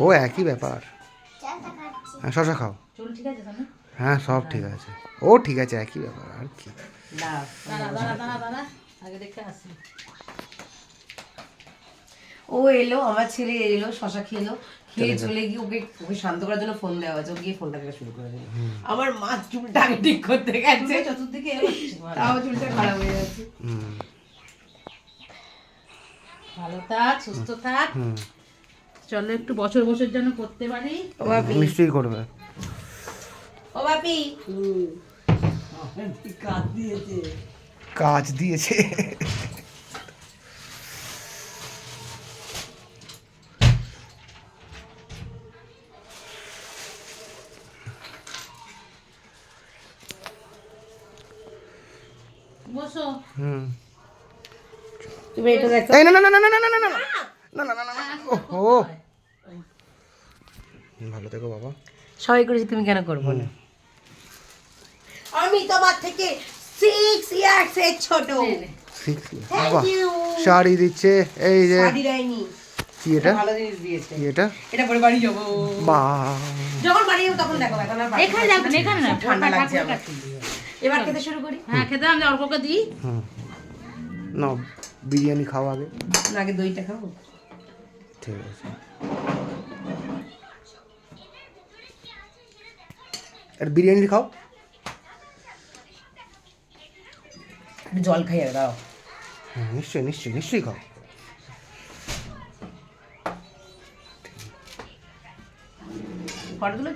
ও একই ব্যাপার। হ্যাঁ শশা খাও। হ্যাঁ সব ঠিক আছে, ও ঠিক আছে, একই ব্যাপার আর কি। ও এলো, আমার ছেলে এলো, শশা খেলো, খেয়ে চলে গিয়ে ওকে ওকে শান্ত করার জন্য ফোন দেওয়া হয়েছে, ও গিয়ে ফোনটা দেখা শুরু করে দিল। আমার মা চুলটাকে ঠিক করতে গেছে, চতুর্দিকে তাও চুলটা খারাপ হয়ে যাচ্ছে। ভালো থাক, সুস্থ থাক, চলো একটু বছর বছর যেন করতে পারি। নিশ্চয়ই করবে। ও বাপি কাজ দিয়েছে। বসো। তুমি এটা দেখো, এই না না না না না না না না না না না না না না, ওহো। ভালো থেকো বাবা। সবাই করেছি, তুমি কেন করবো না? আমি তোমার থেকে 6 ইয়ার্স এর ছোট। বাহ, শাড়ি দিচ্ছে, এই যে শাড়ি দেয়নি, কি এটা, ভালো জিনিস দিয়েছে। কি এটা, এটা পরে বাড়ি যাবো, বাহ। যখন বাড়ি যাবো তখন দেখো, এখন আর বাড়ি এখানে রাখবেন, এখানে না, ঠান্ডা লাগছে আমার। এবার খেতে শুরু করি। হ্যাঁ খেতে আমি অল্পকে দিই। না বিরিয়ানি খাও আগে। না, আগে দইটা খাবো। ঠিক আছে, আর বিরিয়ানি খাও। একটু জল খাই আর দাও। হ্যাঁ নিশ্চয়ই নিশ্চয়ই নিশ্চয়ই খাও। ফটো তুলে